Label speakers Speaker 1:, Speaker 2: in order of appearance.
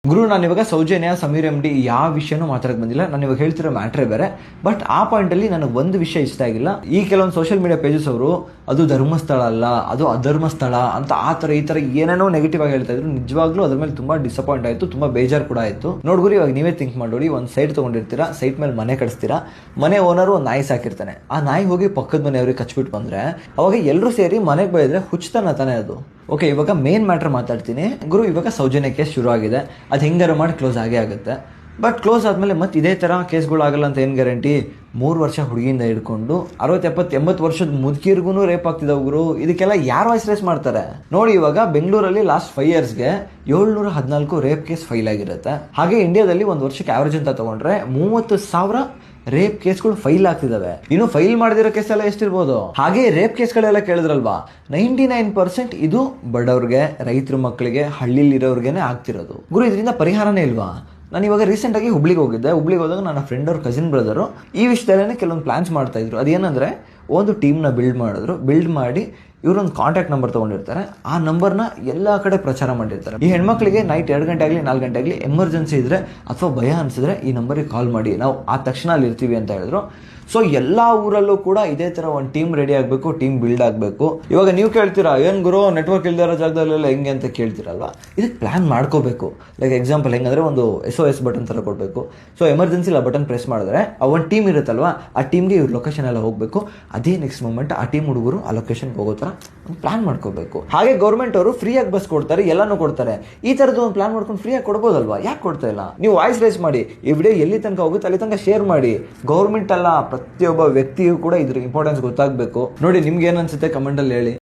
Speaker 1: ಗುರು, ನಾನು ಇವಾಗ ಸೌಜನ್ಯ, ಸಮೀರ್ MD ಯಾವ ವಿಷಯನೂ ಮಾತಾಡಕ್ಕೆ ಬಂದಿಲ್ಲ. ನಾನು ಇವಾಗ ಹೇಳ್ತಿರೋ ಮ್ಯಾಟ್ರೇ ಬೇರೆ. ಬಟ್ ಆ ಪಾಯಿಂಟಲ್ಲಿ ನನಗೆ ಒಂದು ವಿಷಯ ಇಷ್ಟ ಆಗಿಲ್ಲ. ಈ ಕೆಲವೊಂದು ಸೋಷಿಯಲ್ ಮೀಡಿಯಾ ಪೇಜಸ್ ಅವರು ಅದು ಧರ್ಮಸ್ಥಳ ಅಲ್ಲ, ಅದು ಅಧರ್ಮಸ್ಥಳ ಅಂತ ಆ ಥರ ಈ ಥರ ಏನೇನೋ ನೆಗೆಟಿವ್ ಆಗಿ ಹೇಳ್ತಾ ಇದ್ರು. ನಿಜವಾಗ್ಲೂ ಅದ್ರ ಮೇಲೆ ತುಂಬ ಡಿಸಪಾಯಿಂಟ್ ಆಯಿತು, ತುಂಬ ಬೇಜಾರು ಕೂಡ ಆಯಿತು. ನೋಡ್ಗುರಿ, ಇವಾಗ ನೀವೇ ಥಿಂಕ್ ಮಾಡಿ, ಒಂದು ಸೈಟ್ ತೊಗೊಂಡಿರ್ತೀರಾ, ಸೈಟ್ ಮೇಲೆ ಮನೆ ಕಟ್ಸ್ತೀರಾ, ಮನೆ ಓನರು ಒಂದು ನಾಯಿ ಸಾಕಿರ್ತಾನೆ. ಆ ನಾಯಿ ಹೋಗಿ ಪಕ್ಕದ ಮನೆಯವ್ರಿಗೆ ಕಚ್ಬಿಟ್ಟು ಬಂದರೆ ಅವಾಗ ಎಲ್ಲರೂ ಸೇರಿ ಮನೆಗೆ ಬೈದ್ರೆ ಹುಚ್ಚತನ ತಾನೇ ಅದು. ಓಕೆ, ಇವಾಗ ಮೇನ್ ಮ್ಯಾಟ್ರ್ ಮಾತಾಡ್ತೀನಿ ಗುರು. ಇವಾಗ ಸೌಜನ್ಯ ಕೇಸ್ ಶುರು ಆಗಿದೆ, ಅದು ಹೆಂಗಾರು ಮಾಡಿ ಕ್ಲೋಸ್ ಆಗೇ ಆಗುತ್ತೆ. ಬಟ್ ಕ್ಲೋಸ್ ಆದಮೇಲೆ ಮತ್ತೆ ಇದೇ ಥರ ಕೇಸ್ಗಳಾಗಲ್ಲ ಅಂತ ಏನು ಗ್ಯಾರಂಟಿ? 3 ವರ್ಷ ಹುಡುಗಿಯಿಂದ ಹಿಡ್ಕೊಂಡು 60, 70, 80 ವರ್ಷದ ಮುದುಕಿರ್ಗೂ ರೇಪ್ ಆಗ್ತಿದ್ದಾವೆ ಗುರು. ಇದಕ್ಕೆಲ್ಲ ಯಾರು ವಾಯ್ಸ್ ರೇಸ್ ಮಾಡ್ತಾರೆ? ನೋಡಿ, ಇವಾಗ ಬೆಂಗಳೂರಲ್ಲಿ ಲಾಸ್ಟ್ 5 ಇಯರ್ಸ್ಗೆ 714 ರೇಪ್ ಕೇಸ್ ಫೈಲ್ ಆಗಿರುತ್ತೆ. ಹಾಗೆ ಇಂಡಿಯಾದಲ್ಲಿ ಒಂದು ವರ್ಷಕ್ಕೆ ಆವರೇಜ್ ಅಂತ ತಗೊಂಡ್ರೆ 30,000 ರೇಪ್ ಕೇಸ್ಗಳು ಫೈಲ್ ಆಗ್ತಿದಾವೆ. ಇನ್ನು ಫೈಲ್ ಮಾಡದಿರೋ ಕೇಸ್ ಎಲ್ಲ ಎಷ್ಟಿರ್ಬೋದು? ಹಾಗೆ ರೇಪ್ ಕೇಸ್ಗಳೆಲ್ಲ ಕೇಳಿದ್ರಲ್ವಾ, 99% ಇದು ಬಡವ್ರಿಗೆ, ರೈತರ ಮಕ್ಕಳಿಗೆ, ಹಳ್ಳಿಲಿ ಇರೋರ್ಗೆನೆ ಆಗ್ತಿರೋದು ಗುರು. ಇದರಿಂದ ಪರಿಹಾರನೇ ಇಲ್ವಾ? ನಾನು ಇವಾಗ ರೀಸೆಂಟಾಗಿ ಹುಬ್ಳಿಗೆ ಹೋಗಿದ್ದೆ. ಹುಬ್ಳಿಗೆ ಹೋದಾಗ ನನ್ನ ಫ್ರೆಂಡ್ ಅವ್ರ ಕಸಿನ್ ಬ್ರದರು ಈ ವಿಷಯದಲ್ಲೇ ಕೆಲವೊಂದು ಪ್ಲಾನ್ಸ್ ಮಾಡ್ತಾ ಇದ್ರು. ಅದೇನಂದ್ರೆ, ಒಂದು ಟೀಮ್ನ ಬಿಲ್ಡ್ ಮಾಡಿ ಇವರೊಂದು ಕಾಂಟ್ಯಾಕ್ಟ್ ನಂಬರ್ ತೊಗೊಂಡಿರ್ತಾರೆ. ಆ ನಂಬರ್ನ ಎಲ್ಲ ಕಡೆ ಪ್ರಚಾರ ಮಾಡಿರ್ತಾರೆ. ಈ ಹೆಣ್ಮಕ್ಳಿಗೆ ನೈಟ್ 2 ಗಂಟೆ ಆಗಲಿ 4 ಗಂಟೆ ಆಗಲಿ ಎಮರ್ಜೆನ್ಸಿ ಇದ್ರೆ ಅಥವಾ ಭಯ ಅನಿಸಿದ್ರೆ ಈ ನಂಬರಿಗೆ ಕಾಲ್ ಮಾಡಿ, ನಾವು ಆ ತಕ್ಷಣ ಅಲ್ಲಿ ಇರ್ತೀವಿ ಅಂತ ಹೇಳಿದ್ರು. ಸೊ ಎಲ್ಲ ಊರಲ್ಲೂ ಕೂಡ ಇದೇ ಥರ ಒಂದು ಟೀಮ್ ರೆಡಿ ಆಗಬೇಕು, ಟೀಮ್ ಬಿಲ್ಡ್ ಆಗಬೇಕು. ಇವಾಗ ನೀವು ಕೇಳ್ತೀರಾ, ಏನು ಗುರು ನೆಟ್ವರ್ಕ್ ಇಲ್ದಿರೋ ಜಾಗದಲ್ಲೆಲ್ಲ ಹೆಂಗೆ ಅಂತ ಕೇಳ್ತೀರಲ್ವಾ? ಇದಕ್ಕೆ ಪ್ಲ್ಯಾನ್ ಮಾಡ್ಕೋಬೇಕು. ಲೈಕ್ ಎಕ್ಸಾಂಪಲ್ ಹೆಂಗಂದ್ರೆ, ಒಂದು SOS ಬಟನ್ ಥರ ಕೊಡಬೇಕು. ಸೊ ಎಮರ್ಜೆನ್ಸಿಲಿ ಆ ಬಟನ್ ಪ್ರೆಸ್ ಮಾಡಿದ್ರೆ ಆ ಒಂದು ಟೀಮ್ ಇರುತ್ತಲ್ವಾ, ಆ ಟೀಮ್ಗೆ ಇವ್ರ ಲೊಕೇಶನ್ ಎಲ್ಲ ಹೋಗಬೇಕು. ಅದೇ ನೆಕ್ಸ್ಟ್ ಮೂಮೆಂಟ್ ಆ ಟೀಮ್ ಹುಡುಗರು ಆ ಲೊಕೇಶನ್ಗೆ ಹೋಗೋ ಥರ ಒಂದು ಪ್ಲಾನ್ ಮಾಡ್ಕೋಬೇಕು. ಹಾಗೆ ಗೌರ್ಮೆಂಟ್ ಅವರು ಫ್ರೀಯಾಗಿ ಬಸ್ ಕೊಡ್ತಾರೆ, ಎಲ್ಲನೂ ಕೊಡ್ತಾರೆ. ಈ ಥರದ್ದು ಒಂದು ಪ್ಲಾನ್ ಮಾಡ್ಕೊಂಡು ಫ್ರೀಯಾಗಿ ಕೊಡ್ಬೋದಲ್ವಾ? ಯಾಕೆ ಕೊಡ್ತಾ ಇಲ್ಲ? ನೀವು ವಾಯ್ಸ್ ರೈಸ್ ಮಾಡಿ, ಈ ವಿಡಿಯೋ ಎಲ್ಲಿ ತನಕ ಹೋಗುತ್ತೆ ಅಲ್ಲಿ ತನಕ ಶೇರ್ ಮಾಡಿ. ಗೌರ್ಮೆಂಟ್ ಅಲ್ಲ, ಪ್ರತಿಯೊಬ್ಬ ವ್ಯಕ್ತಿಯೂ ಕೂಡ ಇದ್ರ ಇಂಪಾರ್ಟೆನ್ಸ್ ಗೊತ್ತಾಗಬೇಕು. ನೋಡಿ, ನಿಮ್ಗೆ ಏನು ಅನ್ಸುತ್ತೆ ಕಮೆಂಟಲ್ಲಿ ಹೇಳಿ.